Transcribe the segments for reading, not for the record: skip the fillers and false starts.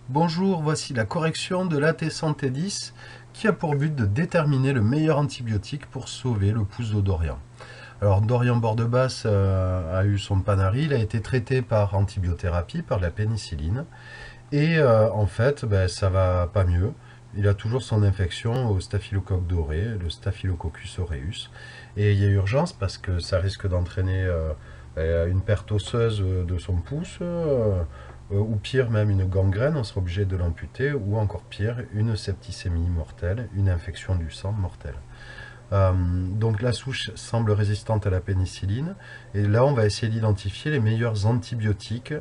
Bonjour, voici la correction de l'AT Santé 10 qui a pour but de déterminer le meilleur antibiotique pour sauver le pouce de Dorian. Alors Dorian Bordebasse a eu son panari, il a été traité par antibiothérapie, par la pénicilline, et en fait ça va pas mieux. Il a toujours son infection au staphylocoque doré, le Staphylococcus aureus, et il y a urgence parce que ça risque d'entraîner une perte osseuse de son pouce, ou pire même une gangrène, on sera obligé de l'amputer, ou encore pire, une septicémie mortelle, une infection du sang mortelle. Donc la souche semble résistante à la pénicilline, et là on va essayer d'identifier les meilleurs antibiotiques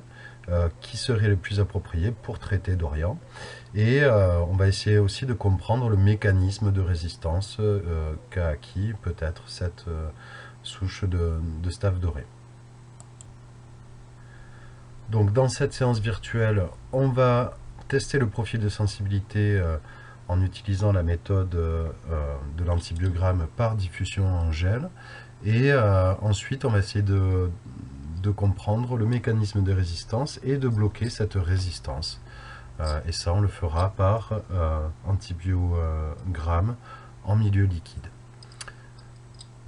qui seraient les plus appropriés pour traiter Dorian. Et on va essayer aussi de comprendre le mécanisme de résistance qu'a acquis peut-être cette souche de staph doré. Donc dans cette séance virtuelle, on va tester le profil de sensibilité en utilisant la méthode de l'antibiogramme par diffusion en gel. Et ensuite, on va essayer de comprendre le mécanisme de résistance et de bloquer cette résistance. Et ça, on le fera par antibiogramme en milieu liquide.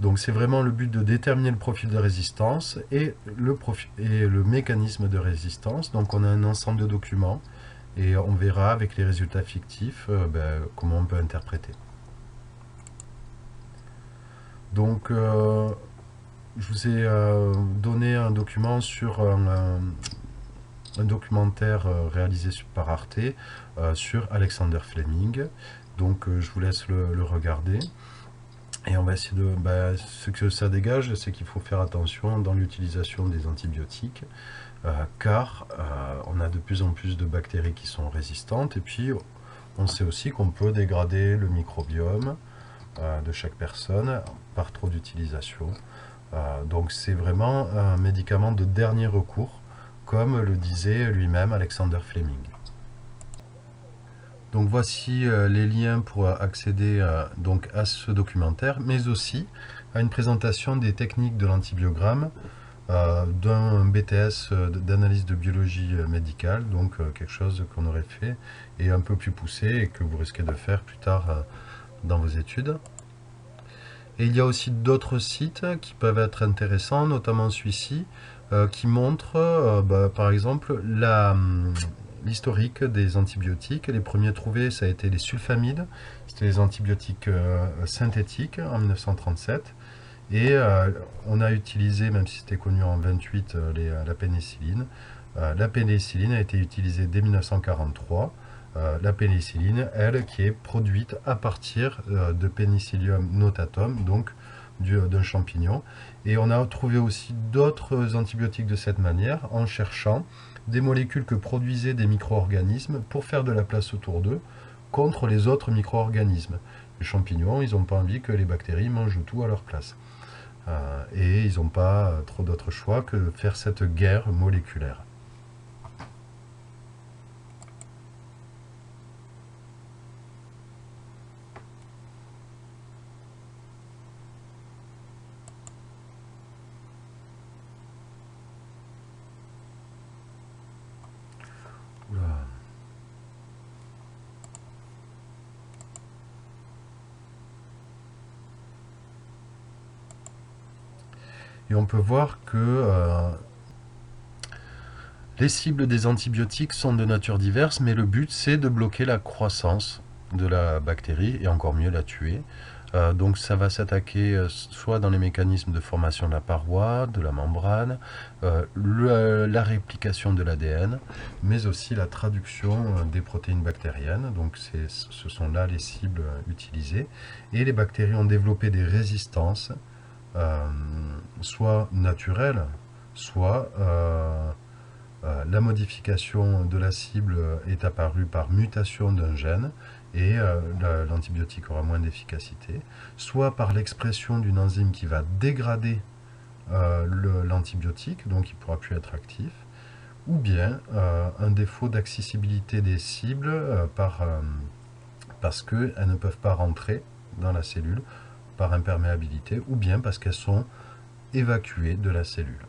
Donc c'est vraiment le but de déterminer le profil de résistance et le mécanisme de résistance. Donc on a un ensemble de documents et on verra avec les résultats fictifs comment on peut interpréter. Donc je vous ai donné un document sur un documentaire réalisé par Arte sur Alexander Fleming. Donc je vous laisse le regarder. Et on va essayer de... ce que ça dégage, c'est qu'il faut faire attention dans l'utilisation des antibiotiques, car on a de plus en plus de bactéries qui sont résistantes, et puis on sait aussi qu'on peut dégrader le microbiome de chaque personne par trop d'utilisation. Donc c'est vraiment un médicament de dernier recours, comme le disait lui-même Alexander Fleming. Donc voici les liens pour accéder donc à ce documentaire, mais aussi à une présentation des techniques de l'antibiogramme d'un BTS d'analyse de biologie médicale, donc quelque chose qu'on aurait fait et un peu plus poussé et que vous risquez de faire plus tard dans vos études. Et il y a aussi d'autres sites qui peuvent être intéressants, notamment celui-ci, qui montre par exemple l'historique des antibiotiques. Les premiers trouvés, ça a été les sulfamides, c'était les antibiotiques synthétiques en 1937. Et on a utilisé, même si c'était connu en 28, la pénicilline. La pénicilline a été utilisée dès 1943. La pénicilline, elle, qui est produite à partir de Penicillium notatum, donc d'un champignon. Et on a trouvé aussi d'autres antibiotiques de cette manière en cherchant des molécules que produisaient des micro-organismes pour faire de la place autour d'eux contre les autres micro-organismes. Les champignons, ils n'ont pas envie que les bactéries mangent tout à leur place. Et ils n'ont pas trop d'autre choix que de faire cette guerre moléculaire. Oula. Et on peut voir que les cibles des antibiotiques sont de nature diverse, mais le but c'est de bloquer la croissance de la bactérie et encore mieux la tuer. Donc ça va s'attaquer soit dans les mécanismes de formation de la paroi, de la membrane, la réplication de l'ADN, mais aussi la traduction des protéines bactériennes. Donc ce sont là les cibles utilisées. Et les bactéries ont développé des résistances, soit naturelles, soit la modification de la cible est apparue par mutation d'un gène et l'antibiotique aura moins d'efficacité, soit par l'expression d'une enzyme qui va dégrader l'antibiotique, donc il ne pourra plus être actif, ou bien un défaut d'accessibilité des cibles parce qu'elles ne peuvent pas rentrer dans la cellule par imperméabilité, ou bien parce qu'elles sont évacuées de la cellule.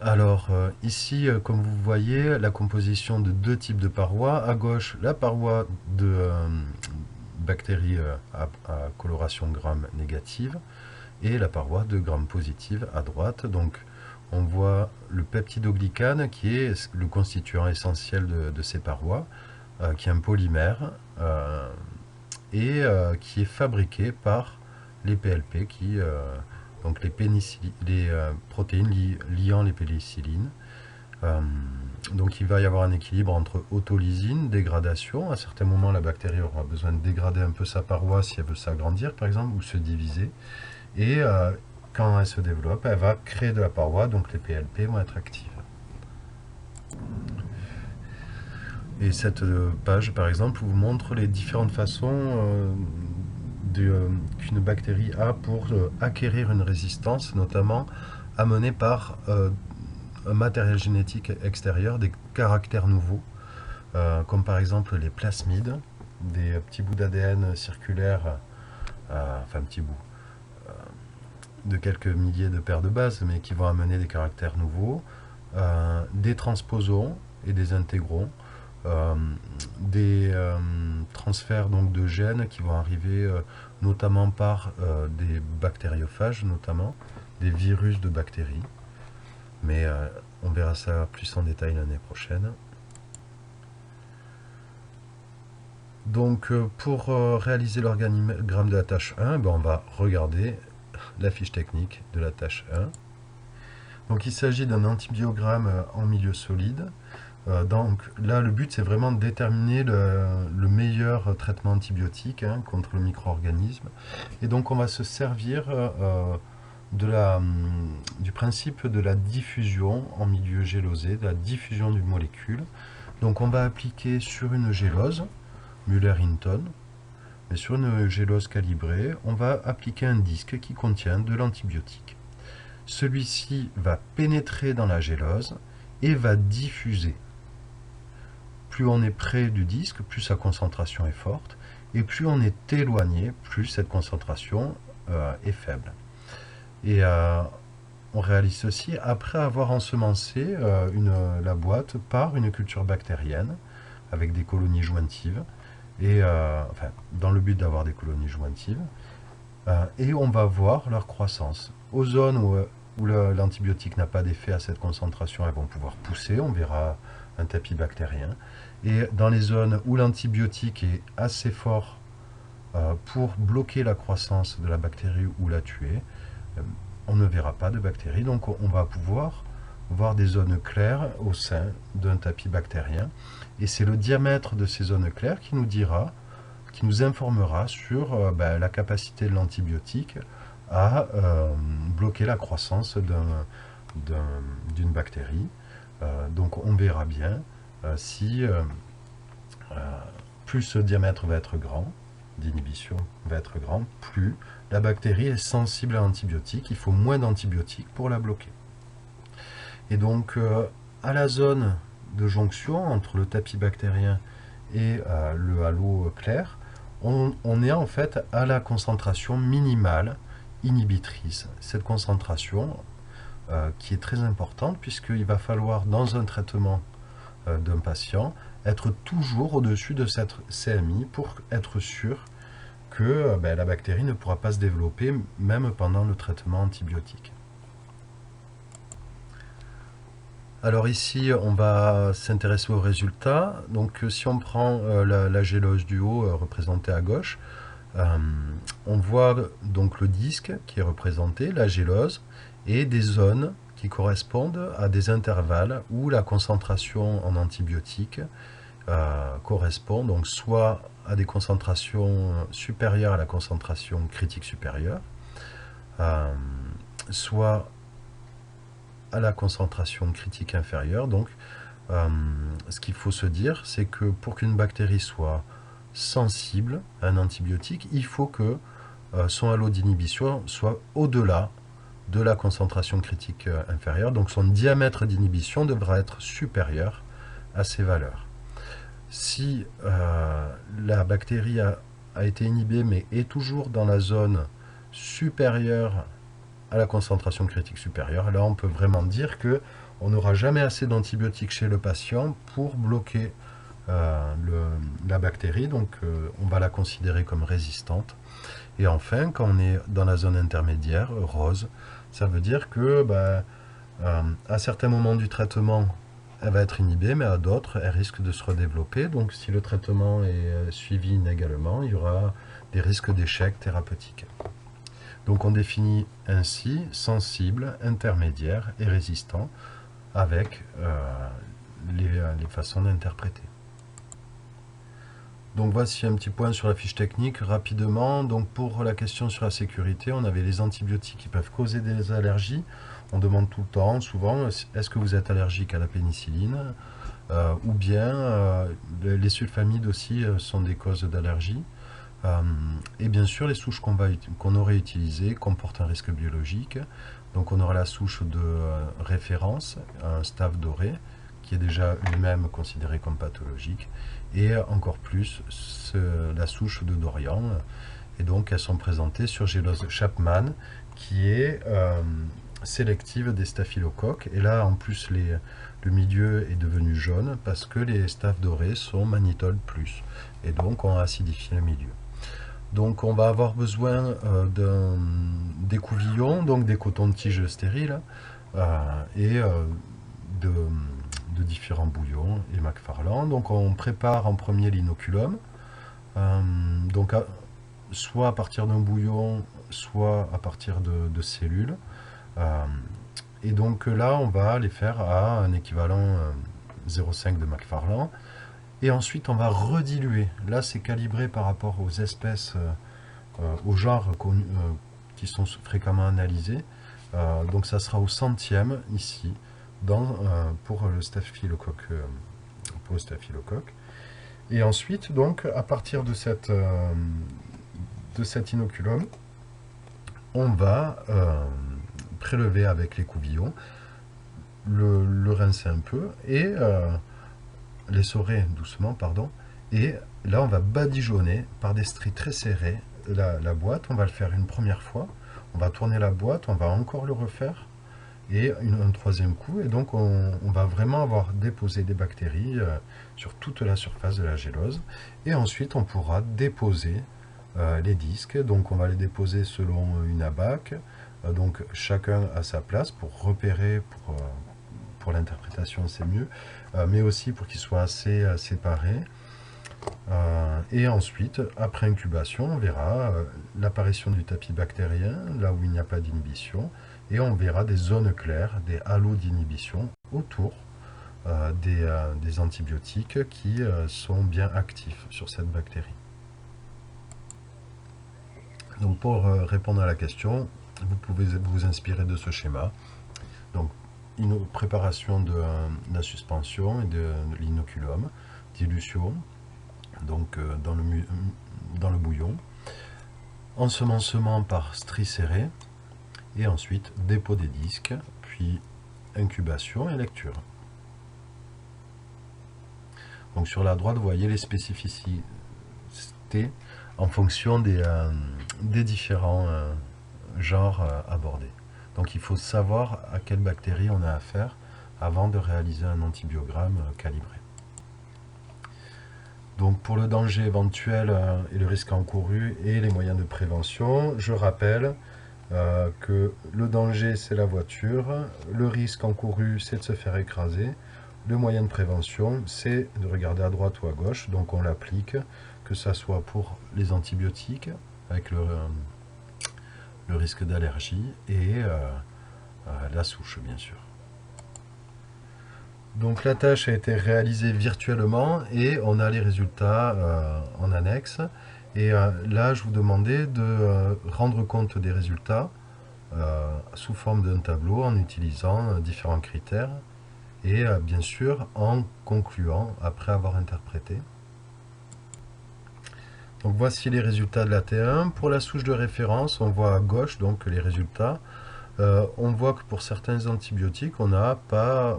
Alors ici, comme vous voyez, la composition de deux types de parois. À gauche, la paroi de bactéries à coloration Gram négative et la paroi de Gram positive à droite. Donc on voit le peptidoglycane qui est le constituant essentiel de ces parois, qui est un polymère et qui est fabriqué par les PLP, donc les protéines liant les pénicillines. Euh, donc il va y avoir un équilibre entre autolysine, dégradation. À certains moments, la bactérie aura besoin de dégrader un peu sa paroi si elle veut s'agrandir, par exemple, ou se diviser. Et quand elle se développe, elle va créer de la paroi, donc les PLP vont être actives. Et cette page, par exemple, vous montre les différentes façons qu'une bactérie a pour acquérir une résistance, notamment amenée par un matériel génétique extérieur, des caractères nouveaux, comme par exemple les plasmides, des petits bouts d'ADN circulaires, enfin petits bouts, de quelques milliers de paires de bases, mais qui vont amener des caractères nouveaux, des transposons et des intégrons, euh, des transferts donc de gènes qui vont arriver notamment par des bactériophages, notamment des virus de bactéries. Mais on verra ça plus en détail l'année prochaine. Donc pour réaliser l'organigramme de la tâche 1, ben, on va regarder la fiche technique de la tâche 1. Donc il s'agit d'un antibiogramme en milieu solide. Donc là, le but, c'est vraiment de déterminer le meilleur traitement antibiotique contre le micro-organisme. Et donc on va se servir du principe de la diffusion en milieu gélosé, de la diffusion d'une molécule. Donc on va appliquer sur une gélose, Muller-Hinton, mais sur une gélose calibrée, on va appliquer un disque qui contient de l'antibiotique. Celui-ci va pénétrer dans la gélose et va diffuser. Plus on est près du disque, plus sa concentration est forte, et plus on est éloigné, plus cette concentration est faible. Et on réalise ceci après avoir ensemencé la boîte par une culture bactérienne avec des colonies jointives, et, enfin, dans le but d'avoir des colonies jointives, et on va voir leur croissance. Aux zones où l'antibiotique n'a pas d'effet à cette concentration, elles vont pouvoir pousser, on verra un tapis bactérien. Et dans les zones où l'antibiotique est assez fort pour bloquer la croissance de la bactérie ou la tuer, on ne verra pas de bactéries. Donc on va pouvoir voir des zones claires au sein d'un tapis bactérien. Et c'est le diamètre de ces zones claires qui nous informera sur la capacité de l'antibiotique à bloquer la croissance d'une bactérie. Donc on verra bien si plus ce diamètre va être grand, d'inhibition va être grand, plus la bactérie est sensible à l'antibiotique. Il faut moins d'antibiotiques pour la bloquer. Et donc à la zone de jonction entre le tapis bactérien et le halo clair, on est en fait à la concentration minimale inhibitrice. Cette concentration qui est très importante puisqu'il va falloir dans un traitement d'un patient être toujours au-dessus de cette CMI pour être sûr que la bactérie ne pourra pas se développer même pendant le traitement antibiotique. Alors ici, on va s'intéresser aux résultats. Donc si on prend la gélose du haut représentée à gauche, on voit donc le disque qui est représenté, la gélose, et des zones qui correspondent à des intervalles où la concentration en antibiotiques correspond donc soit à des concentrations supérieures à la concentration critique supérieure, soit à la concentration critique inférieure. Donc ce qu'il faut se dire, c'est que pour qu'une bactérie soit sensible à un antibiotique, il faut que son halo d'inhibition soit au-delà de la concentration critique inférieure. Donc son diamètre d'inhibition devra être supérieur à ces valeurs. Si la bactérie a été inhibée mais est toujours dans la zone supérieure à la concentration critique supérieure. Là, on peut vraiment dire que on n'aura jamais assez d'antibiotiques chez le patient pour bloquer la bactérie, donc on va la considérer comme résistante. Et enfin, quand on est dans la zone intermédiaire, rose, ça veut dire que à certains moments du traitement, elle va être inhibée, mais à d'autres, elle risque de se redévelopper. Donc si le traitement est suivi inégalement, il y aura des risques d'échec thérapeutique. Donc on définit ainsi sensible, intermédiaire et résistant avec les façons d'interpréter. Donc voici un petit point sur la fiche technique rapidement. Donc pour la question sur la sécurité, on avait les antibiotiques qui peuvent causer des allergies. On demande tout le temps, souvent, est-ce que vous êtes allergique à la pénicilline ou bien les sulfamides aussi sont des causes d'allergie. Et bien sûr, les souches qu'on aurait utilisées comportent un risque biologique. Donc on aura la souche de référence, un staph doré, qui est déjà lui-même considéré comme pathologique, et encore plus la souche de Dorian. Et donc elles sont présentées sur gélose Chapman, qui est sélective des staphylocoques. Et là, en plus, le milieu est devenu jaune parce que les staph dorés sont mannitol plus, et donc on acidifie le milieu. Donc on va avoir besoin d'écouvillons, donc des cotons-tiges stériles, et de différents bouillons et McFarland. Donc on prépare en premier l'inoculum, soit à partir d'un bouillon, soit à partir de cellules. Et donc là, on va les faire à un équivalent 0,5 de McFarland. Et ensuite, on va rediluer. Là, c'est calibré par rapport aux espèces, aux genres qui sont fréquemment analysés. Donc ça sera au centième ici, pour le staphylocoque. Et ensuite, donc, à partir de cet inoculum, on va prélever avec l'écouvillon, le rincer un peu et l'essorer doucement, pardon. Et là, on va badigeonner par des stries très serrées la boîte. On va le faire une première fois. On va tourner la boîte, on va encore le refaire et un troisième coup. Et donc, on va vraiment avoir déposé des bactéries sur toute la surface de la gélose. Et ensuite, on pourra déposer les disques. Donc, on va les déposer selon une abaque. Donc, chacun à sa place pour repérer, pour l'interprétation, c'est mieux, mais aussi pour qu'ils soient assez séparés. Et ensuite, après incubation, on verra l'apparition du tapis bactérien, là où il n'y a pas d'inhibition, et on verra des zones claires, des halos d'inhibition autour des antibiotiques qui sont bien actifs sur cette bactérie. Donc pour répondre à la question, vous pouvez vous inspirer de ce schéma. Donc une préparation de la suspension et de l'inoculum, dilution donc dans le bouillon, ensemencement par stries serrées, et ensuite dépôt des disques, puis incubation et lecture. Donc sur la droite, vous voyez les spécificités en fonction des différents genres abordés. Donc il faut savoir à quelle bactérie on a affaire avant de réaliser un antibiogramme calibré. Donc pour le danger éventuel et le risque encouru et les moyens de prévention, je rappelle que le danger c'est la voiture, le risque encouru c'est de se faire écraser, le moyen de prévention c'est de regarder à droite ou à gauche, donc on l'applique, que ce soit pour les antibiotiques avec le risque d'allergie et la souche bien sûr. Donc la tâche a été réalisée virtuellement et on a les résultats en annexe. Et là, je vous demandais de rendre compte des résultats sous forme d'un tableau en utilisant différents critères et bien sûr en concluant après avoir interprété. Donc voici les résultats de la T1. Pour la souche de référence, on voit à gauche donc les résultats. On voit que pour certains antibiotiques, on n'a pas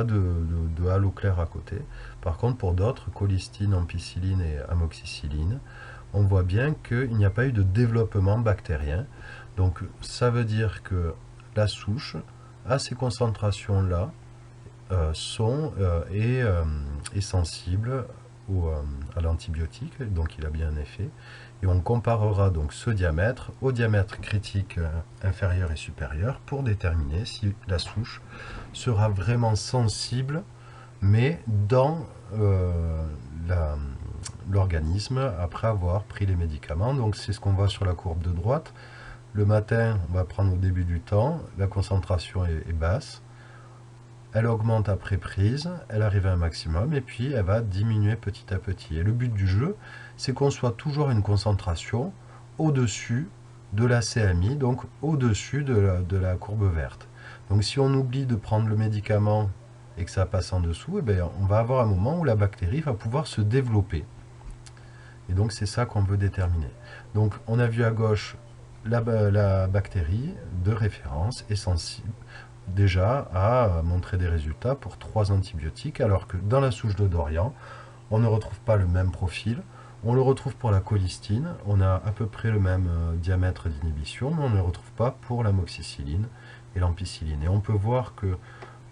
de halo clair à côté. Par contre, pour d'autres, colistine, ampicilline et amoxicilline, on voit bien qu'il n'y a pas eu de développement bactérien. Donc ça veut dire que la souche, à ces concentrations-là, est sensible à l'antibiotique, donc il a bien un effet. Et on comparera donc ce diamètre au diamètre critique inférieur et supérieur pour déterminer si la souche sera vraiment sensible, mais dans l'organisme après avoir pris les médicaments. Donc c'est ce qu'on voit sur la courbe de droite. Le matin, on va prendre au début du temps, la concentration est basse. Elle augmente après prise, elle arrive à un maximum et puis elle va diminuer petit à petit. Et le but du jeu, c'est qu'on soit toujours à une concentration au-dessus de la CMI, donc au-dessus de la courbe verte. Donc si on oublie de prendre le médicament et que ça passe en dessous, eh bien, on va avoir un moment où la bactérie va pouvoir se développer. Et donc c'est ça qu'on veut déterminer. Donc on a vu à gauche la bactérie de référence est sensible déjà à montrer des résultats pour 3 antibiotiques, alors que dans la souche de Dorian, on ne retrouve pas le même profil. On le retrouve pour la colistine, on a à peu près le même diamètre d'inhibition, mais on ne le retrouve pas pour l'amoxicilline et l'ampicilline. Et on peut voir que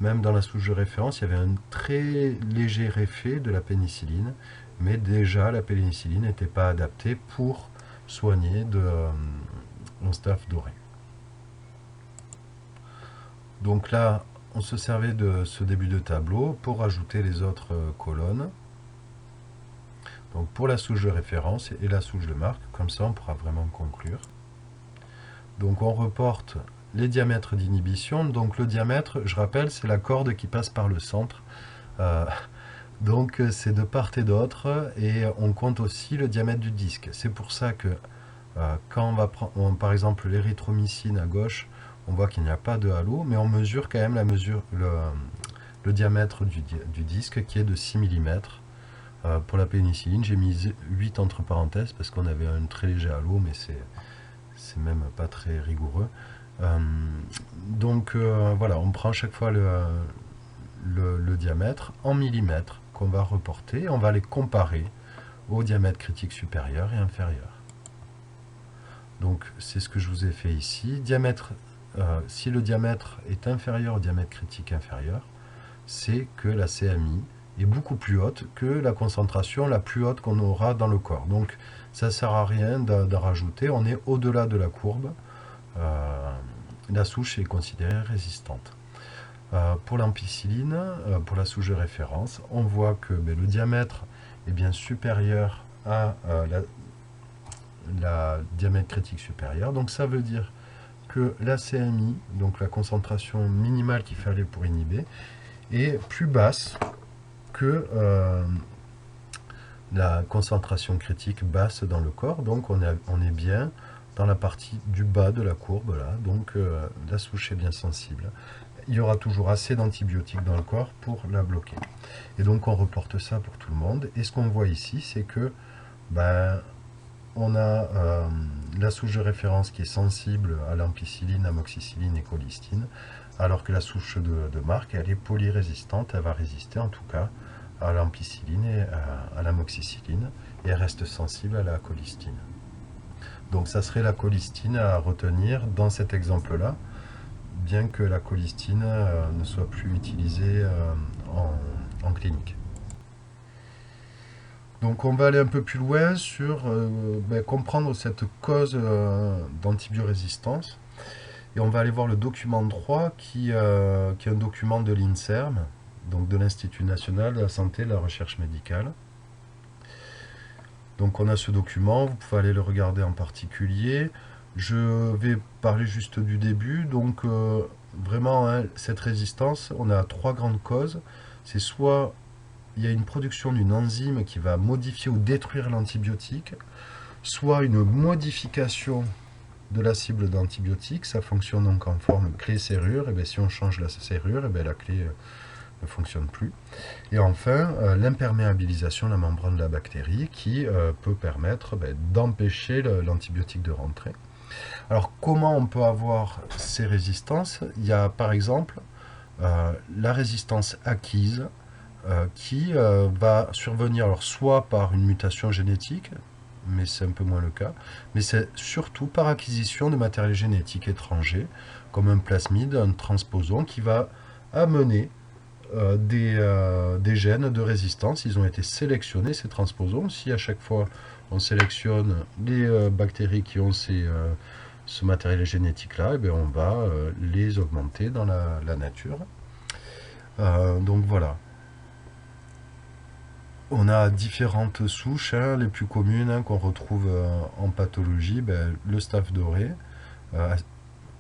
même dans la souche de référence, il y avait un très léger effet de la pénicilline, mais déjà la pénicilline n'était pas adaptée pour soigner un staph doré. Donc là, on se servait de ce début de tableau pour ajouter les autres colonnes. Donc pour la souche de référence et la souche de marque, comme ça on pourra vraiment conclure. Donc on reporte les diamètres d'inhibition. Donc le diamètre, je rappelle, c'est la corde qui passe par le centre. Donc c'est de part et d'autre, et on compte aussi le diamètre du disque. C'est pour ça que quand on va prendre par exemple l'érythromycine à gauche, on voit qu'il n'y a pas de halo, mais on mesure quand même le diamètre du disque qui est de 6 mm. Pour la pénicilline, j'ai mis 8 entre parenthèses parce qu'on avait un très léger halo, mais c'est même pas très rigoureux. Donc voilà, on prend chaque fois le diamètre en millimètres qu'on va reporter, on va les comparer au diamètre critique supérieur et inférieur. Donc c'est ce que je vous ai fait ici. Si le diamètre est inférieur au diamètre critique inférieur, c'est que la CMI est beaucoup plus haute que la concentration la plus haute qu'on aura dans le corps. Donc ça ne sert à rien d'en rajouter, on est au-delà de la courbe. La souche est considérée résistante. Pour l'ampicilline, pour la souche de référence, on voit que le diamètre est bien supérieur à la diamètre critique supérieur. Donc ça veut dire que la CMI, donc la concentration minimale qu'il fallait pour inhiber, est plus basse que la concentration critique basse dans le corps. Donc on est bien dans la partie du bas de la courbe là. Donc la souche est bien sensible. Il y aura toujours assez d'antibiotiques dans le corps pour la bloquer. Et donc on reporte ça pour tout le monde. Et ce qu'on voit ici, c'est que on a la souche de référence qui est sensible à l'ampicilline, amoxicilline et colistine, alors que la souche de marque, elle est polyrésistante, elle va résister en tout cas à l'ampicilline et à l'amoxicilline, et elle reste sensible à la colistine. Donc ça serait la colistine à retenir dans cet exemple-là, bien que la colistine ne soit plus utilisée en clinique. Donc on va aller un peu plus loin sur comprendre cette cause d'antibiorésistance. Et on va aller voir le document 3 qui est un document de l'INSERM, donc de l'Institut national de la santé et de la recherche médicale. Donc on a ce document, vous pouvez aller le regarder en particulier. Je vais parler juste du début. Donc vraiment, cette résistance, on a 3 grandes causes. C'est soit il y a une production d'une enzyme qui va modifier ou détruire l'antibiotique, soit une modification de la cible d'antibiotique. Ça fonctionne donc en forme clé-serrure. Et bien, si on change la serrure, et bien, la clé ne fonctionne plus. Et enfin, l'imperméabilisation de la membrane de la bactérie qui peut permettre d'empêcher l'antibiotique de rentrer. Alors, comment on peut avoir ces résistances? Il y a par exemple la résistance acquise qui va survenir alors soit par une mutation génétique, mais c'est un peu moins le cas. Mais c'est surtout par acquisition de matériel génétique étranger, comme un plasmide, un transposon, qui va amener des gènes de résistance. Ils ont été sélectionnés, ces transposons. Si à chaque fois on sélectionne les bactéries qui ont ce matériel génétique-là, eh on va les augmenter dans la nature. Donc voilà. On a différentes souches, hein, les plus communes hein, qu'on retrouve en pathologie, le staph doré,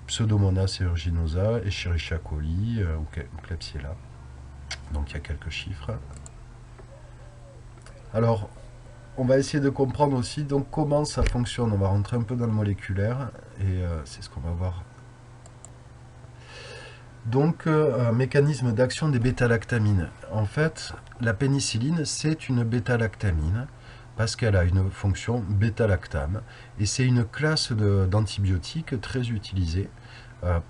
Pseudomonas aeruginosa, Escherichia coli ou Klebsiella. Donc il y a quelques chiffres. Alors, on va essayer de comprendre aussi donc comment ça fonctionne. On va rentrer un peu dans le moléculaire et c'est ce qu'on va voir. Donc, un mécanisme d'action des bêta-lactamines. En fait, la pénicilline, c'est une bêta-lactamine parce qu'elle a une fonction bêta-lactame. Et c'est une classe d'antibiotiques très utilisée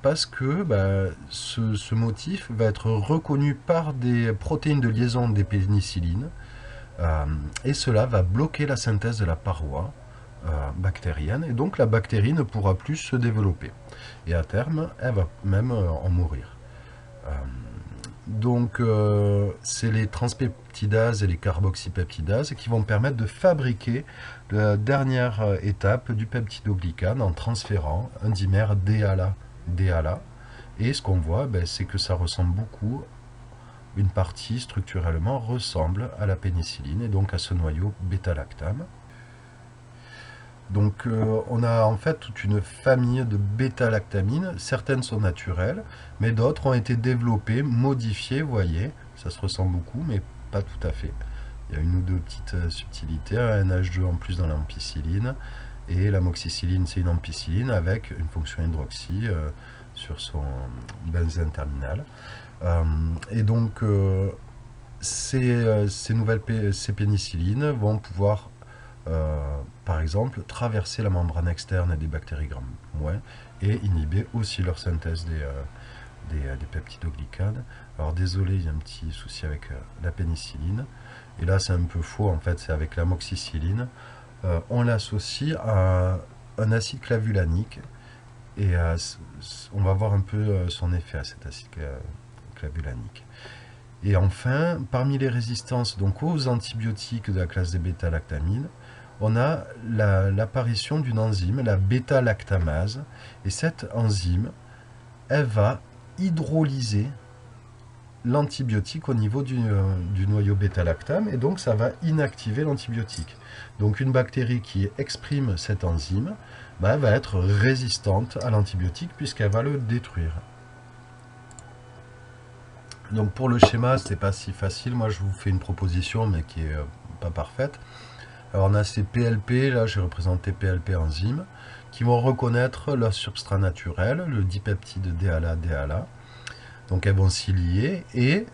parce que ce motif va être reconnu par des protéines de liaison des pénicillines et cela va bloquer la synthèse de la paroi bactérienne et donc la bactérie ne pourra plus se développer. Et à terme, elle va même en mourir. Donc, c'est les transpeptidases et les carboxypeptidases qui vont permettre de fabriquer la dernière étape du peptidoglycane en transférant un dimère DHA. Et ce qu'on voit, c'est que ça ressemble beaucoup, une partie structurellement ressemble à la pénicilline et donc à ce noyau bêta-lactame. Donc on a en fait toute une famille de bêta-lactamines, certaines sont naturelles, mais d'autres ont été développées, modifiées, vous voyez, ça se ressemble beaucoup, mais pas tout à fait. Il y a une ou deux petites subtilités, un H2 en plus dans l'ampicilline, et l'amoxicilline c'est une ampicilline avec une fonction hydroxy sur son benzène terminal. Et donc ces pénicillines vont pouvoir par exemple, traverser la membrane externe des bactéries gram-moins et inhiber aussi leur synthèse des peptidoglycanes. Alors désolé, il y a un petit souci avec la pénicilline. Et là, c'est un peu faux, en fait, c'est avec l'amoxicilline. On l'associe à un acide clavulanique et on va voir un peu son effet à cet acide clavulanique. Et enfin, parmi les résistances donc, aux antibiotiques de la classe des bêta-lactamines, on a l'apparition d'une enzyme, la bêta-lactamase. Et cette enzyme, elle va hydrolyser l'antibiotique au niveau du noyau bêta-lactame. Et donc, ça va inactiver l'antibiotique. Donc, une bactérie qui exprime cette enzyme va être résistante à l'antibiotique puisqu'elle va le détruire. Donc pour le schéma, c'est pas si facile. Moi, je vous fais une proposition, mais qui est pas parfaite. Alors on a ces PLP, là j'ai représenté PLP enzymes, qui vont reconnaître leur substrat naturel, le dipeptide DHA. Donc elles vont s'y lier et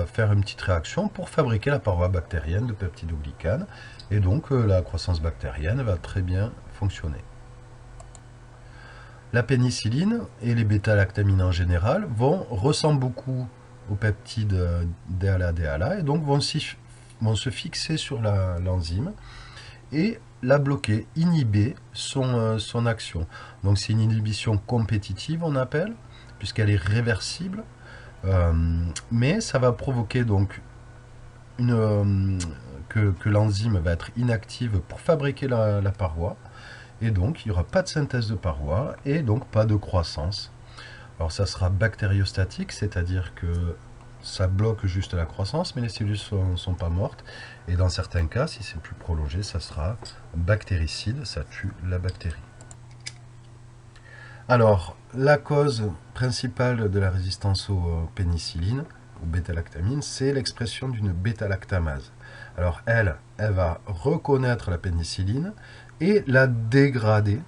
faire une petite réaction pour fabriquer la paroi bactérienne de peptidoglycane. Et donc la croissance bactérienne va très bien fonctionner. La pénicilline et les bêta-lactamines en général ressemblent beaucoup aux peptides DHA et donc vont se fixer sur l'enzyme et la bloquer, inhiber son action. Donc c'est une inhibition compétitive, on appelle, puisqu'elle est réversible, mais ça va provoquer donc que l'enzyme va être inactive pour fabriquer la paroi, et donc il n'y aura pas de synthèse de paroi et donc pas de croissance. Alors ça sera bactériostatique, c'est-à-dire que ça bloque juste la croissance, mais les cellules ne sont pas mortes. Et dans certains cas, si c'est plus prolongé, ça sera bactéricide, ça tue la bactérie. Alors, la cause principale de la résistance aux pénicillines, aux bêta-lactamines, c'est l'expression d'une bêta-lactamase. Alors elle va reconnaître la pénicilline et la dégrader.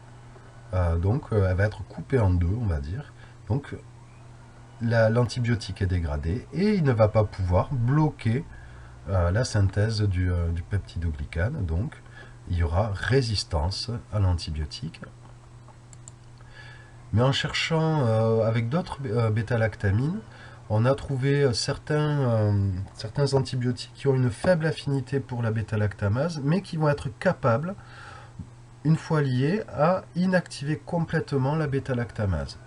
Donc elle va être coupée en deux, on va dire. Donc l'antibiotique est dégradé et il ne va pas pouvoir bloquer la synthèse du peptidoglycane. Donc il y aura résistance à l'antibiotique. Mais en cherchant avec d'autres bêta-lactamines, On a trouvé certains antibiotiques qui ont une faible affinité pour la bêta-lactamase, mais qui vont être capables, une fois liés, à inactiver complètement la bêta-lactamase.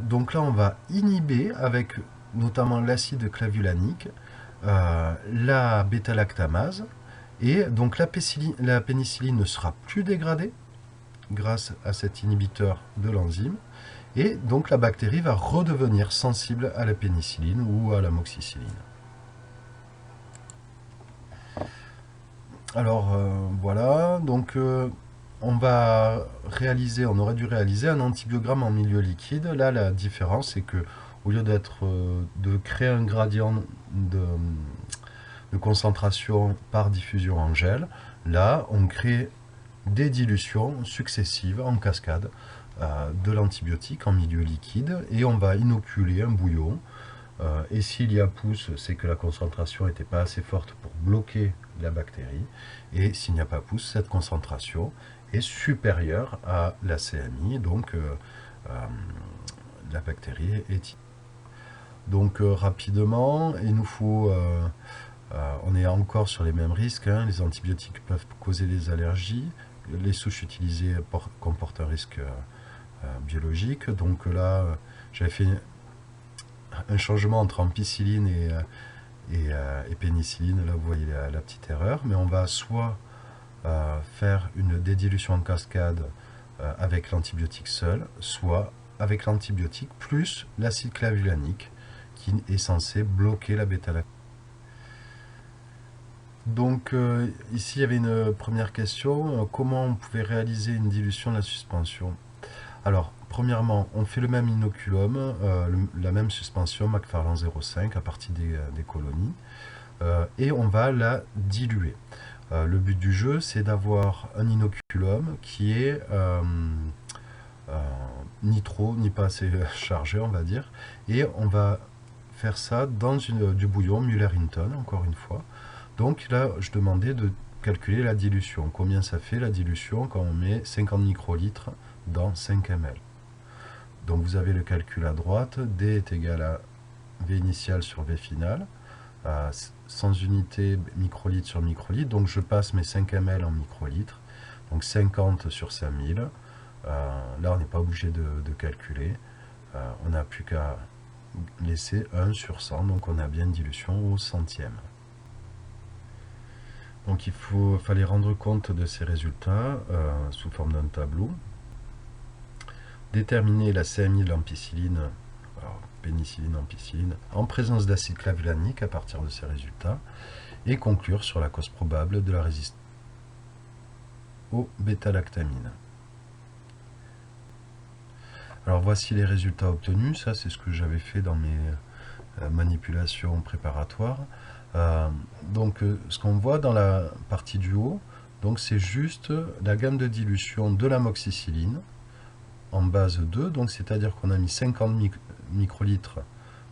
Donc là, on va inhiber, avec notamment l'acide clavulanique, la bêta-lactamase, et donc la pénicilline ne sera plus dégradée grâce à cet inhibiteur de l'enzyme, et donc la bactérie va redevenir sensible à la pénicilline ou à l'amoxicilline. Alors voilà, donc on aurait dû réaliser un antibiogramme en milieu liquide. Là, la différence, c'est que au lieu de créer un gradient de concentration par diffusion en gel, là, on crée des dilutions successives en cascade de l'antibiotique en milieu liquide, et on va inoculer un bouillon. Et s'il y a pousse, c'est que la concentration n'était pas assez forte pour bloquer la bactérie. Et s'il n'y a pas pousse, cette concentration est supérieure à la CMI, donc la bactérie est. Donc rapidement, il nous faut, on est encore sur les mêmes risques, hein. Les antibiotiques peuvent causer des allergies, les souches utilisées comportent un risque biologique. Donc là, j'avais fait un changement entre ampicilline et pénicilline. Là, vous voyez la petite erreur, mais on va soit faire une dédilution en cascade avec l'antibiotique seul, soit avec l'antibiotique plus l'acide clavulanique qui est censé bloquer la bêta-lactamase. Donc ici il y avait une première question, comment on pouvait réaliser une dilution de la suspension? Alors premièrement, on fait le même inoculum, la même suspension Macfarlane 0,5 à partir des colonies, et on va la diluer. Le but du jeu, c'est d'avoir un inoculum qui est ni trop ni pas assez chargé, on va dire, et on va faire ça dans du bouillon Muller-Hinton, encore une fois. Donc là, je demandais de calculer la dilution. Combien ça fait la dilution quand on met 50 microlitres dans 5 ml? Donc vous avez le calcul à droite, D est égal à V initial sur V final, sans unité microlitre sur microlitre, donc je passe mes 5 ml en microlitres, donc 50 sur 5000, là on n'est pas obligé de calculer, on n'a plus qu'à laisser 1 sur 100, donc on a bien une dilution au centième. Donc fallait rendre compte de ces résultats sous forme d'un tableau. Déterminer la CMI de l'ampicilline, pénicilline, ampicilline, en présence d'acide clavulanique à partir de ces résultats, et conclure sur la cause probable de la résistance aux bêta-lactamines. Alors voici les résultats obtenus, ça c'est ce que j'avais fait dans mes manipulations préparatoires. Donc ce qu'on voit dans la partie du haut, c'est juste la gamme de dilution de l'amoxicilline en base 2, donc c'est-à-dire qu'on a mis 50 microlitres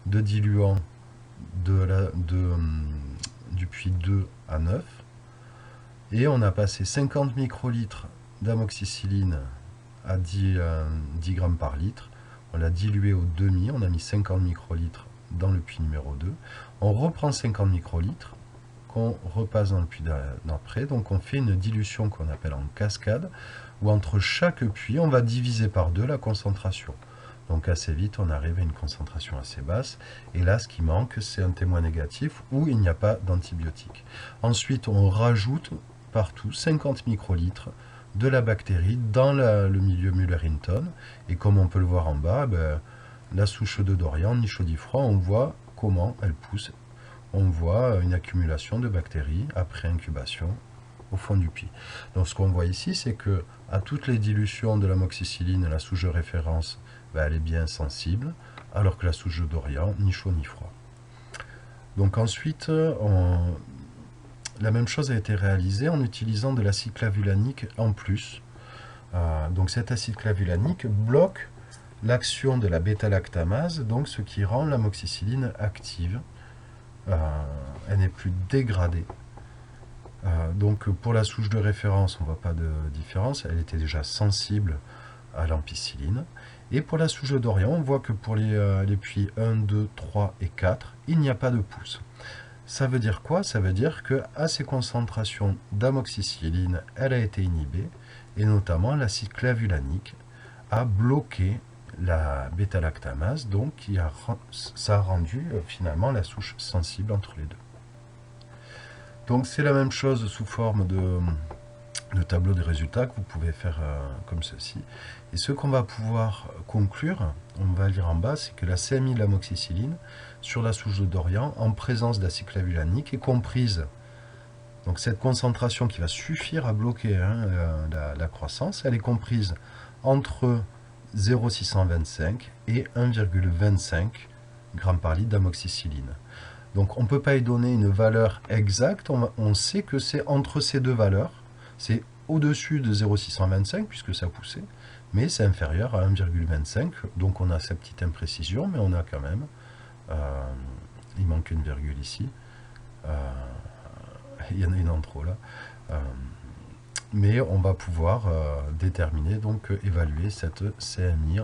de diluant du puits 2 à 9, et on a passé 50 microlitres d'amoxicilline à 10 grammes par litre, on l'a dilué au demi, on a mis 50 microlitres dans le puits numéro 2, on reprend 50 microlitres qu'on repasse dans le puits d'après, donc on fait une dilution qu'on appelle en cascade, où entre chaque puits on va diviser par 2 la concentration. Donc assez vite on arrive à une concentration assez basse, et là ce qui manque c'est un témoin négatif où il n'y a pas d'antibiotique. Ensuite on rajoute partout 50 microlitres de la bactérie dans le milieu Muller-Hinton, et comme on peut le voir en bas, la souche de Dorian, ni chaud ni froid, on voit comment elle pousse. On voit une accumulation de bactéries après incubation au fond du puits. Donc ce qu'on voit ici, c'est que à toutes les dilutions de l'amoxicilline, la souche de référence, elle est bien sensible, alors que la souche de Dorian, ni chaud ni froid. Donc ensuite, la même chose a été réalisée en utilisant de l'acide clavulanique en plus. Donc cet acide clavulanique bloque l'action de la bêta-lactamase, donc ce qui rend l'amoxicilline active. Elle n'est plus dégradée. Donc pour la souche de référence, on ne voit pas de différence, elle était déjà sensible à l'ampicilline. Et pour la souche d'Orient, on voit que pour les puits 1, 2, 3 et 4, il n'y a pas de pousse. Ça veut dire quoi? Ça veut dire qu'à ces concentrations d'amoxicilline, elle a été inhibée, et notamment l'acide clavulanique a bloqué la bêta-lactamase, donc ça a rendu finalement la souche sensible entre les deux. Donc c'est la même chose sous forme de tableau de résultats que vous pouvez faire comme ceci. Et ce qu'on va pouvoir conclure, on va lire en bas, c'est que la CMI de l'amoxicilline sur la souche d'Orient en présence d'acide clavulanique est comprise. Donc cette concentration qui va suffire à bloquer la croissance, elle est comprise entre 0,625 et 1,25 g par litre d'amoxicilline. Donc on ne peut pas y donner une valeur exacte, on sait que c'est entre ces deux valeurs, c'est au-dessus de 0,625 puisque ça poussait, mais c'est inférieur à 1,25, donc on a cette petite imprécision, mais on a quand même, il manque une virgule ici, il y en a une en trop là, mais on va pouvoir déterminer, donc évaluer cette CMI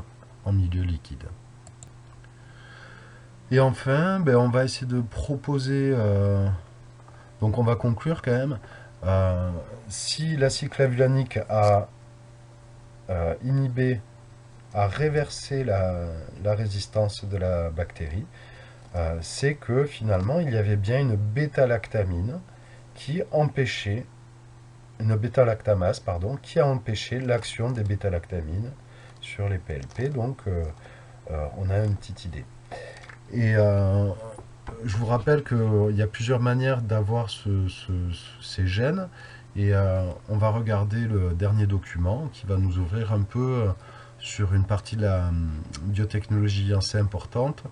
en milieu liquide. Et enfin, on va essayer de proposer, donc on va conclure quand même, si l'acide clavulanique a inhibé, a réversé la résistance de la bactérie, c'est que finalement il y avait bien une bêta-lactamine qui empêchait, une bêta-lactamase, pardon, qui a empêché l'action des bêta-lactamines sur les PLP, donc on a une petite idée. Et je vous rappelle qu'il y a plusieurs manières d'avoir ces gènes, et on va regarder le dernier document qui va nous ouvrir un peu sur une partie de la biotechnologie assez importante.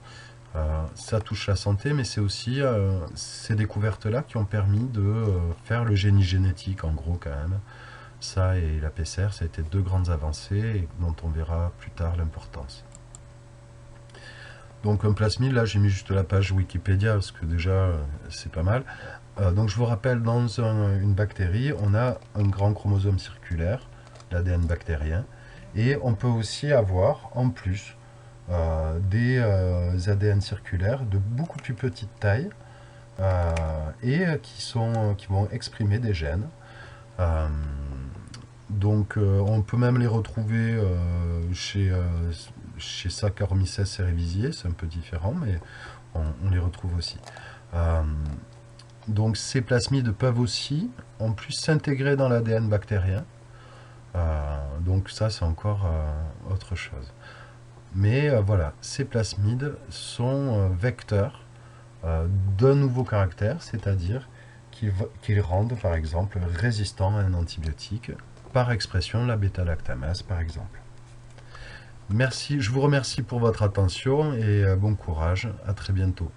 Ça touche la santé, mais c'est aussi ces découvertes-là qui ont permis de faire le génie génétique, en gros, quand même. Ça et la PCR, ça a été deux grandes avancées, et dont on verra plus tard l'importance. Donc un plasmide, là j'ai mis juste la page Wikipédia, parce que déjà c'est pas mal. Donc je vous rappelle, dans une bactérie, on a un grand chromosome circulaire, l'ADN bactérien, et on peut aussi avoir, en plus, des ADN circulaires de beaucoup plus petite taille et qui vont exprimer des gènes. Donc on peut même les retrouver chez Saccharomyces cerevisiae, c'est un peu différent, mais on les retrouve aussi. Donc ces plasmides peuvent aussi, en plus, s'intégrer dans l'ADN bactérien. Donc ça, c'est encore autre chose. Mais voilà, ces plasmides sont vecteurs d'un nouveau caractère, c'est-à-dire qu'ils rendent, par exemple, résistants à un antibiotique, par expression la bêta-lactamase, par exemple. Merci, je vous remercie pour votre attention et bon courage, à très bientôt.